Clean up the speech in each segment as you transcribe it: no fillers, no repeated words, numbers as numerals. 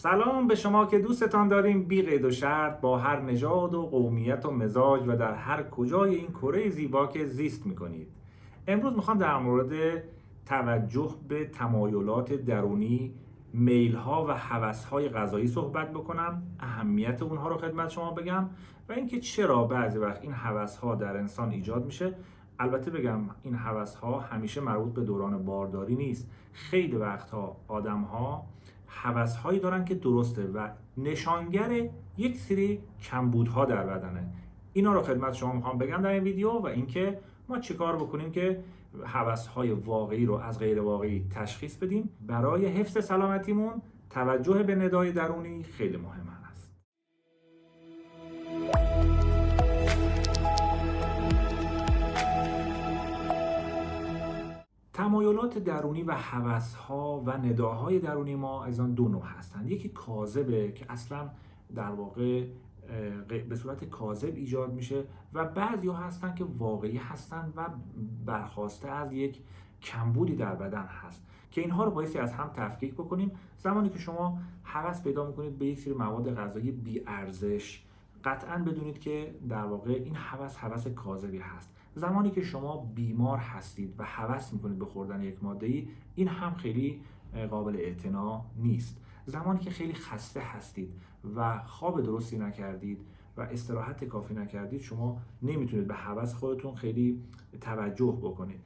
سلام به شما که دوستتان داریم بی قید و شرط با هر نژاد و قومیت و مزاج و در هر کجای این کره زیبا که زیست میکنید. امروز میخوام در مورد توجه به تمایلات درونی، میل‌ها و هوس‌های غذایی صحبت بکنم، اهمیت اونها رو خدمت شما بگم و اینکه چرا بعضی وقت این هوس‌ها در انسان ایجاد میشه. البته بگم این هوس‌ها همیشه مربوط به دوران بارداری نیست. خیلی وقتها آدم‌ها هوس‌هایی دارن که درسته و نشانگر یک سری کمبودها در بدنه. اینا رو خدمت شما میخوام بگم در این ویدیو و اینکه ما چیکار بکنیم که هوس‌های واقعی رو از غیر واقعی تشخیص بدیم. برای حفظ سلامتیمون توجه به ندای درونی خیلی مهم است. تمایلات درونی و هوس‌ها و نداهای درونی ما از آن دو نوع هستند. یکی کاذبه که اصلا در واقع به صورت کاذب ایجاد میشه و بعضی ها هستن که واقعی هستن و برخواسته از یک کمبودی در بدن هست که اینها رو بایستی از هم تفکیک بکنیم. زمانی که شما هوس پیدا میکنید به یک سری مواد غذایی بی ارزش، قطعاً بدونید که در واقع این هوس کاذبی هست. زمانی که شما بیمار هستید و هوس میکنید به خوردن یک ماده‌ای، این هم خیلی قابل اعتنا نیست. زمانی که خیلی خسته هستید و خواب درستی نکردید و استراحت کافی نکردید، شما نمیتونید به هوس خودتون خیلی توجه بکنید.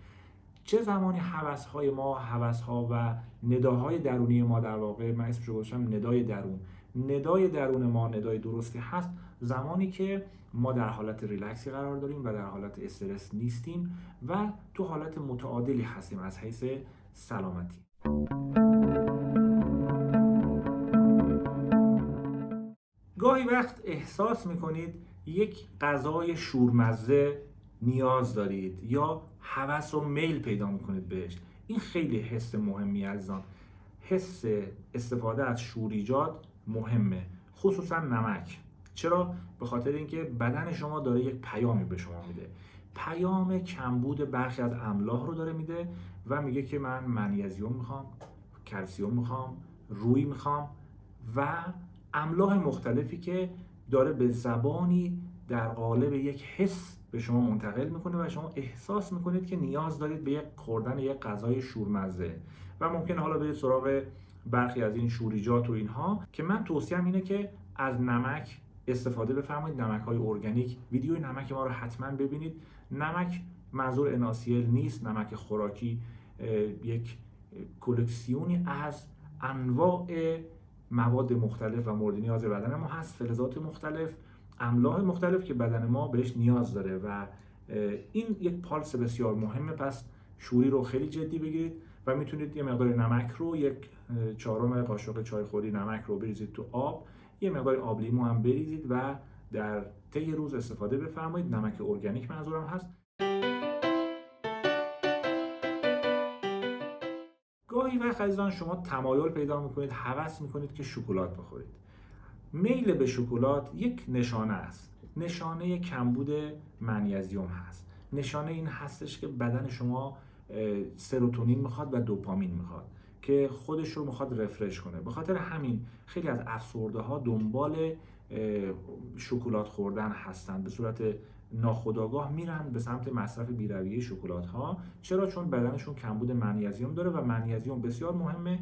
چه زمانی هوس‌های ما، هوس‌ها و نداهای درونی ما، در واقع من اسمش رو گذاشتم ندای درون. ندای درون ما ندای درستی هست زمانی که ما در حالت ریلکسی قرار داریم و در حالت استرس نیستیم و تو حالت متعادلی هستیم از حیث سلامتی. گاهی وقت احساس میکنید یک غذای شورمزه نیاز دارید یا هوس و میل پیدا میکنید بهش. این خیلی حس مهمی عزیزان. حس استفاده از شوریجات مهمه، خصوصا نمک. چرا؟ به خاطر اینکه بدن شما داره یک پیامی به شما میده. پیام کمبود برخی از املاح رو داره میده و میگه که من منیزیم میخوام، کلسیم میخوام، روی میخوام و املاح مختلفی که داره به زبانی در قالب یک حس به شما منتقل میکنه و شما احساس میکنید که نیاز دارید به خوردن یک غذای شورمزه و ممکنه حالا برید سراغ برخی از این شوریجات و اینها که من توصیهم اینه که از نمک استفاده بفرمایید. نمک‌های ارگانیک، ویدیوی نمک ما رو حتما ببینید. نمک منظور NaCl نیست. نمک خوراکی یک کلکسیونی از انواع مواد مختلف و مورد نیاز بدن ما هست، فلزات مختلف، املاح مختلف که بدن ما بهش نیاز داره و این یک پالس بسیار مهمه. پس شوری رو خیلی جدی بگیرید و میتونید یه مقدار نمک رو، 1/4 قاشق چایخوری نمک رو بریزید تو آب، یه مقدار آب لیمو هم بریزید و در طی روز استفاده بفرمایید. نمک ارگانیک منظورم هست. گاهی وقت عزیزان شما تمایل پیدا میکنید، هوس میکنید که شکلات بخورید. میل به شکلات یک نشانه است. نشانه کمبود منیزیم هست. نشانه این هستش که بدن شما سروتونین میخواد و دوپامین میخواد که خودش رو میخواد رفرش کنه. به خاطر همین خیلی از افسرده ها دنبال شکلات خوردن هستن. به صورت ناخودآگاه میرن به سمت مصرف بی‌رویه شکلات ها. چرا؟ چون بدنشون کمبود منیزیم داره و منیزیم بسیار مهمه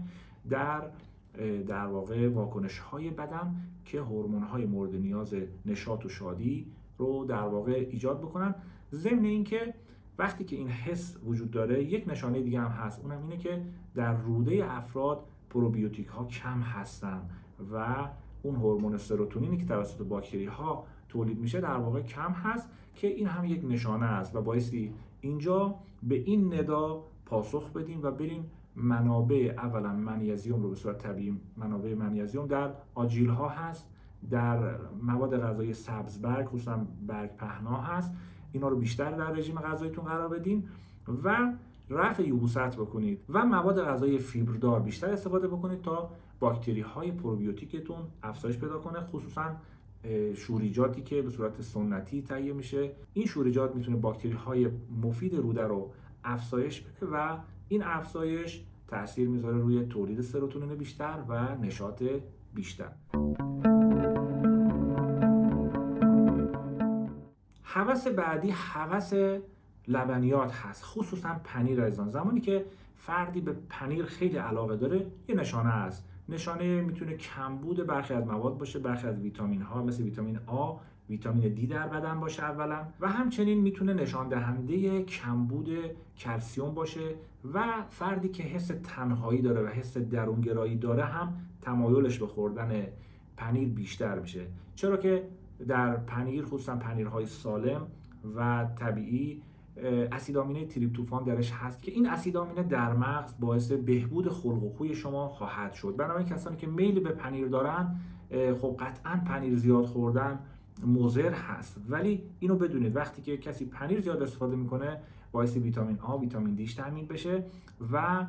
در واقع واکنش های بدن که هورمون های مورد نیاز نشاط و شادی رو در واقع ایجاد بکنن. ضمن اینکه وقتی که این حس وجود داره، یک نشانه دیگه هم هست، اونم اینه که در روده افراد پروبیوتیک ها کم هستن و اون هورمون سروتونینی که توسط باکتری ها تولید میشه در واقع کم هست که این هم یک نشانه است و بایستی اینجا به این ندا پاسخ بدیم و بریم منابع اولا منیزیم رو به صورت طبیعی، منابع منیزیم در آجیل ها هست، در مواد غذایی سبز برگ خصوصا برگ پهنا هست، اینا رو بیشتر در رژیم غذاییتون قرار بدین و رفع یبوست بکنید و مواد غذایی فیبردار بیشتر استفاده بکنید تا باکتری های پروبیوتیکتون افزایش پیدا کنه، خصوصا شوریجاتی که به صورت سنتی تهیه میشه. این شوریجات میتونه باکتری های مفید روده رو افزایش بده و این افزایش تأثیر میذاره روی تولید سروتونین بیشتر و نشاط بیشتر. هوس بعدی هوس لبنیات هست، خصوصا پنیر عزیزان. زمانی که فردی به پنیر خیلی علاقه داره یه نشانه است. نشانه میتونه کمبود برخی از مواد باشه، برخی از ویتامین ها مثل ویتامین آ، ویتامین دی در بدن باشه اولا، و همچنین میتونه نشان دهنده کمبود کلسیم باشه و فردی که حس تنهایی داره و حس درونگرایی داره هم تمایلش به خوردن پنیر بیشتر میشه، چرا که در پنیر خصوصا پنیرهای سالم و طبیعی اسید آمینه تریپتوفان درش هست که این اسید آمینه در مغز باعث بهبود خلق و خوی شما خواهد شد. بنابراین کسانی که میل به پنیر دارن خب قطعا پنیر زیاد خوردن مضر هست، ولی اینو بدونید وقتی که کسی پنیر زیاد استفاده میکنه باعث ویتامین آ، ویتامین دیش تامین بشه و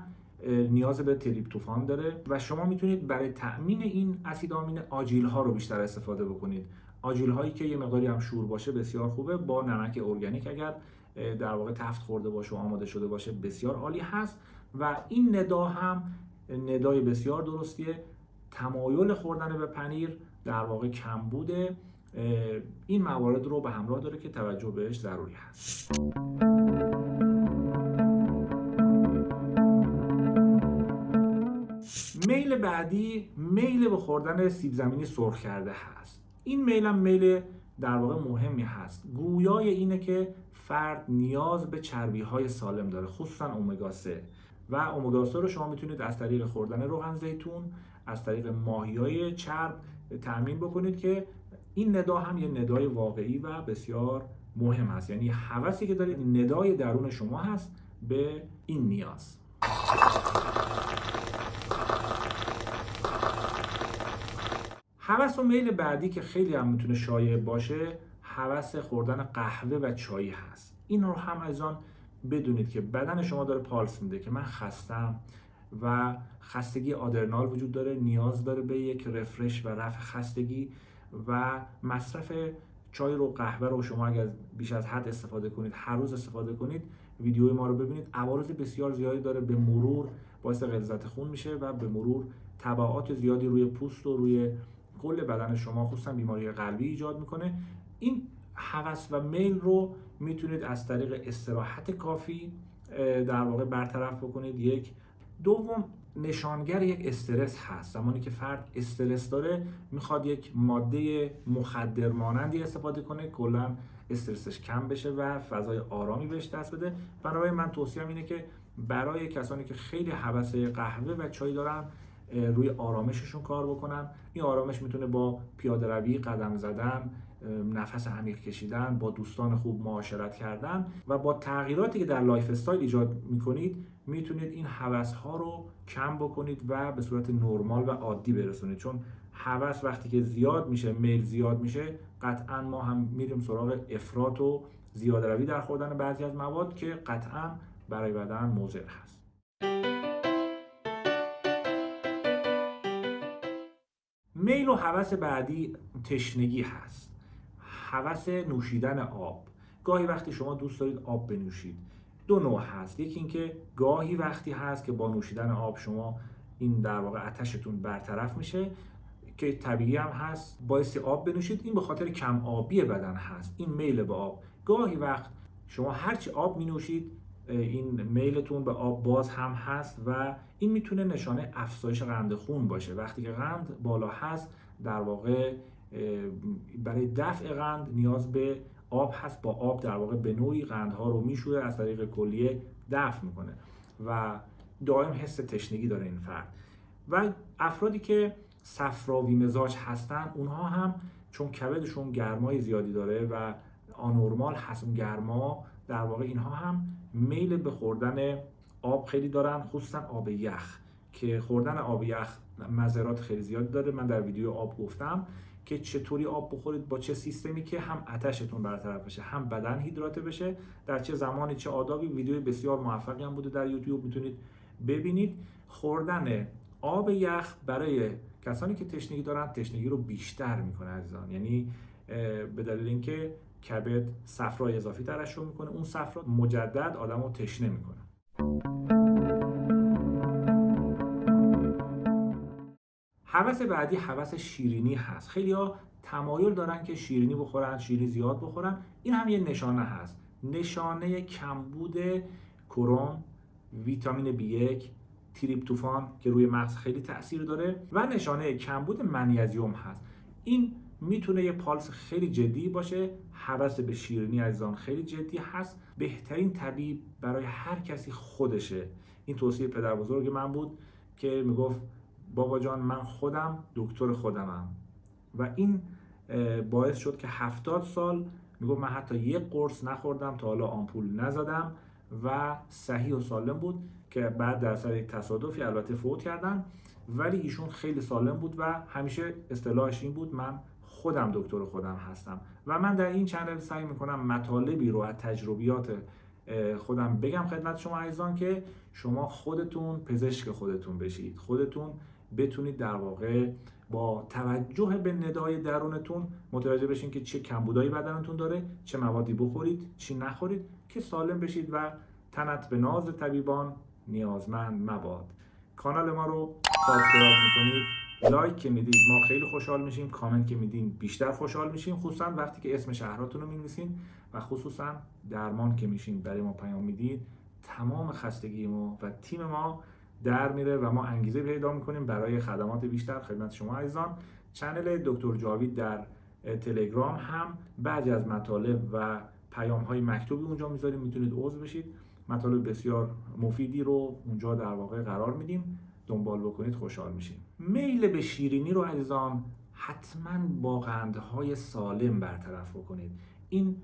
نیاز به تریپتوفان داره و شما میتونید برای تأمین این اسید آمینه آجیل ها رو بیشتر استفاده بکنید. آجیل هایی که یه مقداری هم شور باشه بسیار خوبه، با نمک ارگانیک اگر در واقع تفت خورده باشه و آماده شده باشه بسیار عالی هست. و این ندا هم ندای بسیار درستیه. تمایل خوردن به پنیر در واقع کمبود این موارد رو به همراه داره که توجه بهش ضروری هست. میل بعدی میل به خوردن سیب زمینی سرخ کرده هست. این میل هم میل در واقع مهمی هست. گویای اینه که فرد نیاز به چربی‌های سالم داره، خصوصا امگا 3 و امگا 3 رو شما میتونید از طریق خوردن روغن زیتون، از طریق ماهی‌های چرب تأمین بکنید که این ندا هم یه ندای واقعی و بسیار مهم هست. یعنی هوسی که دارید ندای درون شما هست به این نیاز. هوس و میل بعدی که خیلی هم میتونه شایع باشه هوس خوردن قهوه و چای هست. این رو هم از آن بدونید که بدن شما داره پالس میده که من خستم و خستگی آدرنال وجود داره، نیاز داره به یک رفرش و رفع خستگی و مصرف چای رو، قهوه رو شما اگر بیش از حد استفاده کنید، هر روز استفاده کنید، ویدیوی ما رو ببینید، عوارض بسیار زیادی داره، به مرور باعث غلظت خون میشه و به مرور تبعات زیادی روی پوست و روی کل بدن شما خصوصا بیماری قلبی ایجاد میکنه. این هوس و میل رو میتونید از طریق استراحت کافی در واقع برطرف بکنید. یک دوم نشانگر یک استرس هست. زمانی که فرد استرس داره میخواد یک ماده مخدر مانندی استفاده کنه کلا استرسش کم بشه و فضای آرامی بهش دست بده. بنابراین من توصیه‌ام اینه که برای کسانی که خیلی هوس قهوه و چای دارن روی آرامششون کار بکنن. این آرامش میتونه با پیاده روی، قدم زدن، نفس عمیق کشیدن، با دوستان خوب معاشرت کردن و با تغییراتی که در لایف استایل ایجاد میکنید میتونید این هوس ها رو کم بکنید و به صورت نرمال و عادی برسونید. چون هوس وقتی که زیاد میشه، میل زیاد میشه، قطعا ما هم میریم سراغ افراط و زیاده روی در خوردن بعضی از مواد که قطعا برای بدن مضر هست. میل و هوس بعدی تشنگی هست. هوس نوشیدن آب. گاهی وقتی شما دوست دارید آب بنوشید. دو نوع هست. یکی اینکه گاهی وقتی هست که با نوشیدن آب شما این در واقع آتشتون برطرف میشه که طبیعی هم هست، باعث آب بنوشید. این به خاطر کم آبی بدن هست، این میل به آب. گاهی وقت شما هرچی آب مینوشید این میلتون به آب باز هم هست و این میتونه نشانه افزایش قند خون باشه. وقتی که قند بالا هست در واقع برای دفع قند نیاز به آب هست. با آب در واقع به نوعی قندها رو میشوره، از طریق کلیه دفع میکنه و دائم حس تشنگی داره این فرد. و افرادی که صفراوی مزاج هستن اونها هم چون کبدشون گرمای زیادی داره و آنورمال هست اون گرما، در واقع اینها هم میل به خوردن آب خیلی دارن، خصوصا آب یخ که خوردن آب یخ مضرات خیلی زیادی داره. من در ویدیو آب گفتم که چطوری آب بخورید، با چه سیستمی که هم آتشتون برطرف بشه، هم بدن هیدراته بشه، در چه زمانی، چه آدابی. ویدیو بسیار موفقی هم بوده در یوتیوب، میتونید ببینید. خوردن آب یخ برای کسانی که تشنگی دارن تشنگی رو بیشتر میکنه عزیزان. یعنی به دلیل اینکه کبد صفرای اضافی ترشح میکنه، اون صفرا مجدد آدمو تشنه میکنه. هوس بعدی هوس شیرینی هست. خیلی‌ها تمایل دارن که شیرینی بخورن، شیرینی زیاد بخورن. این هم یه نشانه هست، نشانه کمبود کروم، ویتامین B1، تریپتوفان که روی مغز خیلی تاثیر داره و نشانه کمبود منیزیم هست. این میتونه یه پالس خیلی جدی باشه. هوس به شیرینی عزیزان خیلی جدی هست. بهترین طبیب برای هر کسی خودشه. این توصیه پدر بزرگ من بود که میگفت بابا جان من خودم دکتر خودمم و این باعث شد که 70 سال میگفت من حتی یک قرص نخوردم تا حالا آمپول نزدم و صحیح و سالم بود که بعد در اثر یک تصادفی البته فوت کردن، ولی ایشون خیلی سالم بود و همیشه اصطلاحش این بود من خودم دکتر خودم هستم. و من در این چنل سعی میکنم مطالبی رو از تجربیات خودم بگم خدمت شما عزیزان که شما خودتون پزشک خودتون بشید، خودتون بتونید در واقع با توجه به ندای درونتون متوجه بشین که چه کمبودایی بدنتون داره، چه موادی بخورید، چی نخورید که سالم بشید و تنت به ناز طبیبان نیازمند مباد. کانال ما رو سابسکرایب میکنید، لایک که میدید ما خیلی خوشحال میشیم، کامنت که میدین بیشتر خوشحال میشیم، خصوصا وقتی که اسم شهراتون رو می‌نویسین و خصوصا درمان که میشین برای ما پیام میدید. تمام خستگی ما و تیم ما در میره و ما انگیزه پیدا میکنیم برای خدمات بیشتر خدمت شما عزیزان. چنل دکتر جاوید در تلگرام هم بعضی از مطالب و پیام های مکتوبی اونجا میذاریم، میتونید عضو بشید. مطالب بسیار مفیدی رو اونجا در واقع قرار میدیم، دنبال بکنید خوشحال میشیم. میل به شیرینی رو عزیزان حتما با قندهای سالم برطرف بکنید. این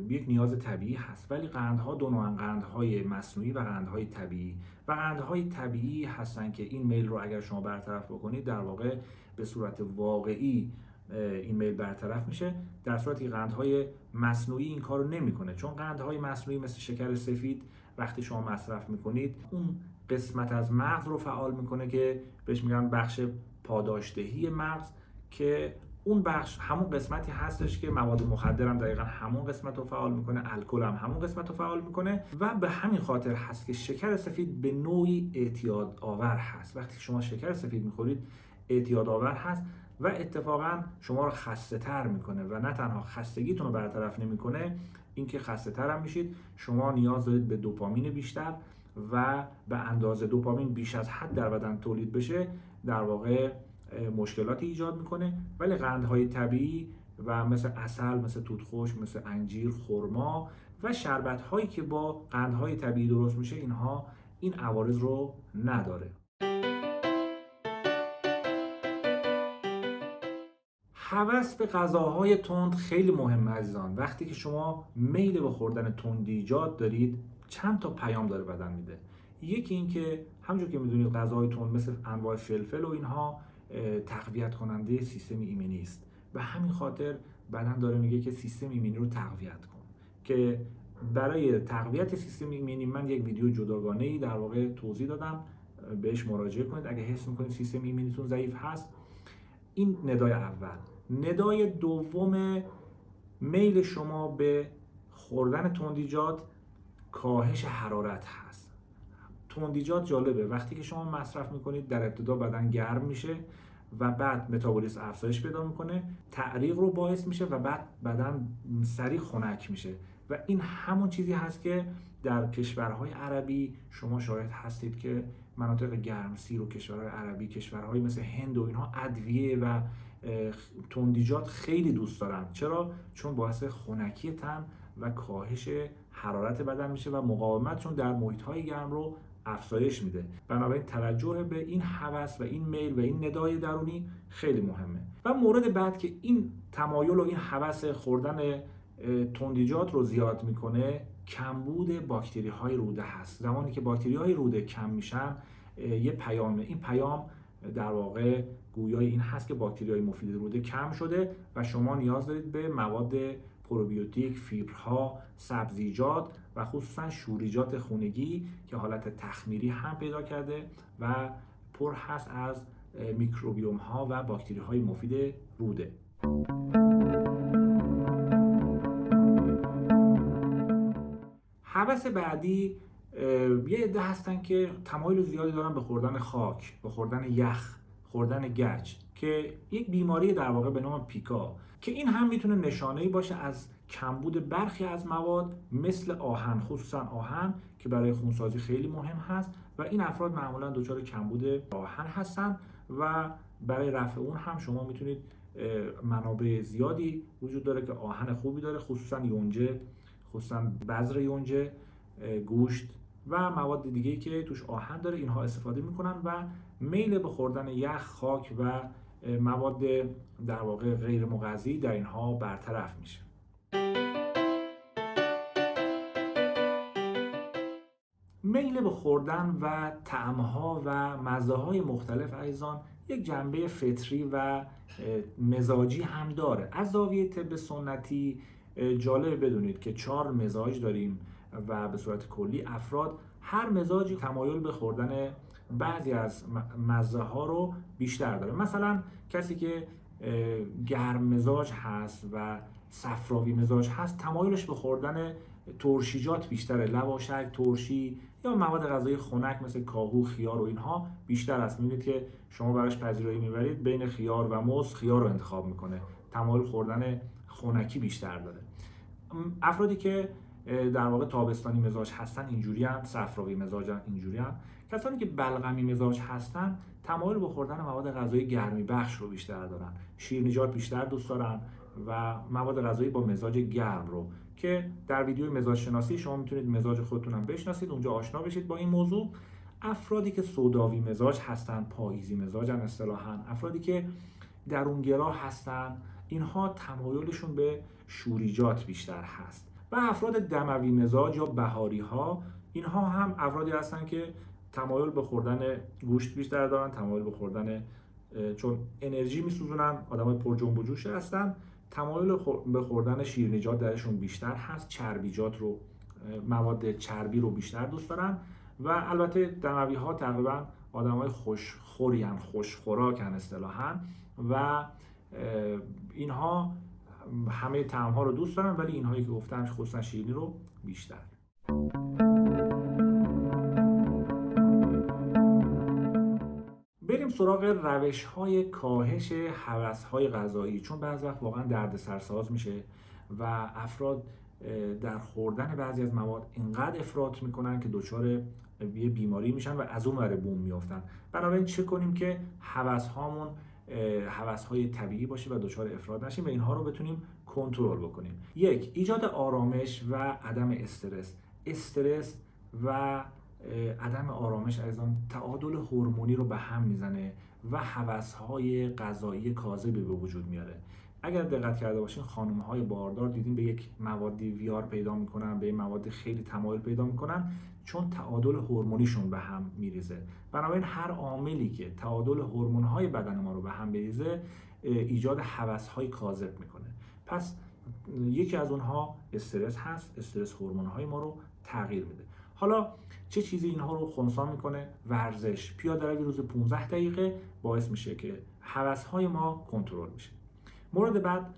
یک نیاز طبیعی هست، ولی قندها دو نوعن، قندهای مصنوعی و قندهای طبیعی. و قندهای طبیعی هستن که این میل رو اگر شما برطرف بکنید در واقع به صورت واقعی این میل برطرف میشه، در صورتی که قندهای مصنوعی این کارو نمیکنه. چون قندهای مصنوعی مثل شکر سفید وقتی شما مصرف میکنید اون قسمت از مغز رو فعال میکنه که بهش میگن بخش پاداشدهی مغز، که اون بخش همون قسمتی هستش که مواد مخدر هم دقیقا همون قسمت رو فعال میکنه، الکل هم همون قسمت رو فعال میکنه و به همین خاطر هست که شکر سفید به نوعی اعتیاد آور هست. وقتی شما شکر سفید میخورید اعتیاد آور هست و اتفاقا شما رو خسته تر میکنه و نه تنها خستگیتون رو برطرف نمیکنه، اینکه خسته تر هم میشید. شما نیاز دارید به دوپامین بیشتر و به اندازه دوپامین بیش از حد در بدن تولید بشه در واقع مشکلاتی ایجاد میکنه. ولی قندهای طبیعی و مثل عسل، مثل توت خشک، مثل انجیر، خرما و شربت هایی که با قندهای طبیعی درست میشه اینها این عوارض رو نداره. هوس به غذاهای تند خیلی مهمه عزیزان. وقتی که شما میل به خوردن تندیجات دارید چند تا پیام داره بدن میده. یکی این که همونجور که میدونید غذاهای تند مثل انواع فلفل و اینها تقویت کننده سیستم ایمنی است. به همین خاطر بدن داره میگه که سیستم ایمنی رو تقویت کن، که برای تقویت سیستم ایمنی من یک ویدیو جداگانه‌ای در واقع توضیح دادم، بهش مراجعه کنید اگه حس میکنید سیستم ایمنیتون ضعیف هست. این ندای اول. ندای دوم میل شما به خوردن تندیجات کاهش حرارت هست. تندیجات جالبه، وقتی که شما مصرف میکنید در ابتدا بدن گرم میشه و بعد متابولیسم افزایش پیدا میکنه، تعریق رو باعث میشه و بعد بدن سریع خنک میشه و این همون چیزی هست که در کشورهای عربی شما شاهد هستید که مناطق گرمسیر و کشورهای عربی، کشورهای مثل هند و اینها ادویه و تندیجات خیلی دوست دارن. چرا؟ چون باعث خنکی تن و کاهش حرارت بدن میشه و مقاومتشون در محیط‌های گرم رو افزایش میده. بنابراین توجه به این هوس و این میل و این ندای درونی خیلی مهمه. و مورد بعد که این تمایل و این هوس خوردن تندیجات رو زیاد میکنه کمبود باکتری های روده هست. زمانی که باکتری های روده کم میشن یه پیامه. این پیام در واقع گویای این هست که باکتری های مفید روده کم شده و شما نیاز دارید به مواد پروبیوتیک، فیبرها، سبزیجات و خصوصا شوریجات خونگی که حالت تخمیری هم پیدا کرده و پر هست از میکروبیوم ها و باکتری های مفید روده. هوس بعدی یه عده هستن که تمایل زیادی دارن به خوردن خاک، به خوردن یخ، خوردن گچ که یک بیماری در واقع به نام پیکا که این هم میتونه نشانه‌ای باشه از کمبود برخی از مواد مثل آهن، خصوصا آهن که برای خونسازی خیلی مهم هست و این افراد معمولا دچار کمبود آهن هستن و برای رفع اون هم شما میتونید منابع زیادی وجود داره که آهن خوبی داره، خصوصا یونجه، خصوصا بذر یونجه، گوشت و مواد دیگه‌ای که توش آهن داره، اینها استفاده میکنن و میل به خوردن یخ، خاک و مواد در واقع غیر مغذی در اینها برطرف میشه. میل به خوردن و طعم‌ها و مزه‌های مختلف ایضاً یک جنبه فطری و مزاجی هم داره. از زاویه طب سنتی جالب بدونید که 4 مزاج داریم و به صورت کلی افراد هر مزاجی تمایل به خوردن بعضی از مزه‌ها رو بیشتر داره. مثلا کسی که گرم مزاج هست و صفراوی مزاج هست تمایلش به خوردن ترشیجات بیشتره، لواشک، ترشی یا مواد غذایی خنک مثل کاهو، خیار و اینها بیشتر است. می‌بینید که شما براش پذیرایی میبرید بین خیار و موز خیار رو انتخاب میکنه، تمایل خوردن خنکی بیشتر داره. افرادی که در واقع تابستانی مزاج هستن اینجوری هم، صفراوی مزاج هم اینجوری هم. کسانی که بلغمی مزاج هستن تمایل به خوردن مواد غذایی گرمی بخش رو بیشتر دارن، شیرینیجات بیشتر دوست دارن و مواد غذایی با مزاج گرم رو که در ویدیوی مزاج شناسی شما میتونید مزاج خودتون هم بشناسید، اونجا آشنا بشید با این موضوع. افرادی که سوداوی مزاج هستن، پاییزی مزاجن اصطلاحاً، افرادی که درونگرا هستن، اینها تمایلشون به شوریجات بیشتر هست. و افراد دموی مزاج یا بهاری ها، اینها هم افرادی هستن که تمایل به خوردن گوشت بیشتر دارن، تمایل به خوردن چون انرژی میسوزونن، آدمای پر جنب و جوش هستن، تمایل به خوردن شیرینیجات درشون بیشتر هست، چربیجات رو، مواد چربی رو بیشتر دوست دارن. و البته دموی ها تقریبا آدمای خوشخوری ان، خوشخوراکن اصطلاحاً و اینها همه طعم ها رو دوست دارن ولی اینهایی که گفتم خصوصا شیرینی رو بیشتر. بریم سراغ روش‌های کاهش هوس‌های غذایی، چون بعضی وقت واقعا دردسرساز میشه و افراد در خوردن بعضی از مواد اینقدر افراط میکنن که دچار یه بیماری میشن و از اون ور بوم میافتن. بنابراین چه کنیم که هوس‌هامون هوس‌های طبیعی باشه و دچار افراط نشیم و اینها رو بتونیم کنترل بکنیم. 1. ایجاد آرامش و عدم استرس و عدم آرامش ایضاً تعادل هورمونی رو به هم میزنه و هوس‌های غذایی کاذبی به وجود میاره. اگر دقت کرده باشین خانم‌های باردار دیدین به یک موادی ویار پیدا میکنن، به مواد خیلی تمایل پیدا میکنن چون تعادل هورمونیشون به هم میریزه. بنابراین هر عاملی که تعادل هورمون‌های بدن ما رو به هم بریزه ایجاد هوس‌های کاذب میکنه. پس یکی از اونها استرس هست، استرس هورمون‌های ما رو تغییر میده. حالا چه چیزی اینها رو خنثی میکنه؟ ورزش، پیاده‌روی روز 15 دقیقه باعث میشه که هوس‌های ما کنترل میشه. مورد بعد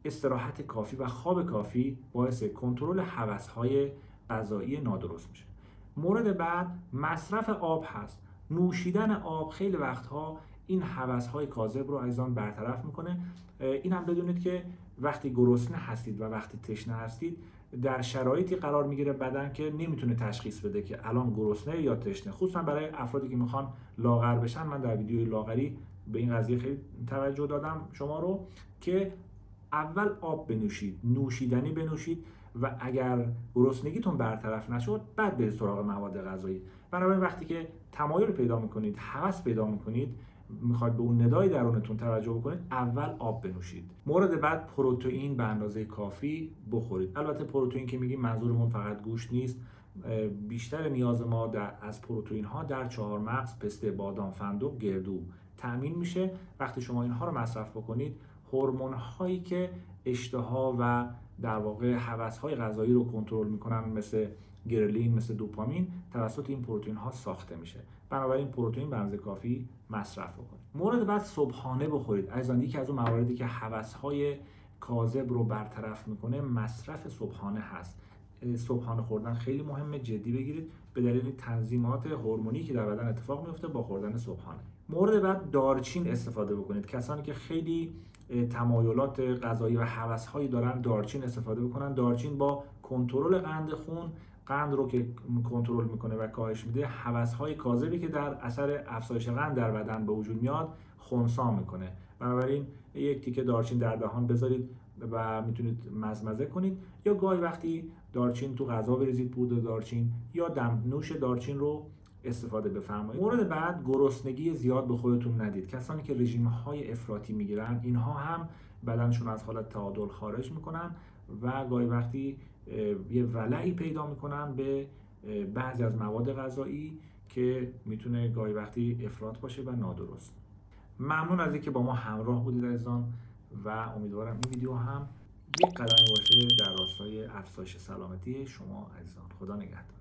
استراحت کافی و خواب کافی باعث کنترل هوس‌های غذایی نادرست میشه. مورد بعد مصرف آب هست. نوشیدن آب خیلی وقتها این هوس‌های کاذب رو ایضاً برطرف میکنه. این هم بدونید که وقتی گرسنه هستید و وقتی تشنه هستید در شرایطی قرار میگیره بدن که نمیتونه تشخیص بده که الان گرسنه یا تشنه. خصوصا برای افرادی که میخوان لاغر بشن، من در ویدیوی لاغری به این قضیه خیلی توجه دادم شما رو که اول آب بنوشید، نوشیدنی بنوشید و اگر گرسنگیتون برطرف نشد بعد برید سراغ مواد غذایی. بنابراین وقتی که تمایل پیدا میکنید، هوس پیدا میکنید، میخواید به اون ندای درونتون توجه بکنید، اول آب بنوشید. مورد بعد پروتئین به اندازه کافی بخورید. البته پروتئین که میگیم منظورمون فقط گوشت نیست، بیشتر نیاز ما از پروتئین ها در 4 مغز، پسته، بادام، فندق، گردو تامین میشه. وقتی شما اینها رو مصرف بکنید هورمون هایی که اشتها و در واقع هوس های غذایی رو کنترل میکنن مثل گرلین، مثل دوپامین توسط این پروتئین ها ساخته میشه. بنابراین پروتئین به اندازه کافی مصرف بکنید. مورد بعد صبحانه بخورید. عزیزان یکی از اون مواردی که هوس های کاذب رو برطرف میکنه مصرف صبحانه هست. صبحانه خوردن خیلی مهمه، جدی بگیرید به دلیل تنظیمات هورمونی که در بدن اتفاق میفته با خوردن صبحانه. مورد بعد دارچین استفاده بکنید. کسانی که خیلی تمایلات غذایی و هوس‌هایی دارن دارچین استفاده بکنن. دارچین با کنترل قند خون، قند رو که کنترل میکنه و کاهش میده، هوس‌های کاذبی که در اثر افزایش قند در بدن به وجود میاد خنثی میکنه. بنابراین یک تیکه دارچین در دهان بذارید و میتونید مزمزه کنید، یا گاهی وقتی دارچین تو غذا بریزید، پودر دارچین یا دمنوش دارچین رو استفاده بفرمایید. مورد بعد گرسنگی زیاد به خودتون ندید. کسانی که رژیم‌های افراطی میگیرن اینها هم بدنشون از حالت تعادل خارج میکنن و گاهی وقتی یه ولعی پیدا میکنن به بعضی از مواد غذایی که میتونه گاهی وقتی افراط باشه و نادرست. ممنون از اینکه با ما همراه بودید عزیزان و امیدوارم این ویدیو هم یک قدم باشه در راستای افزایش سلامتی شما عزیزان. خدا نگهدار.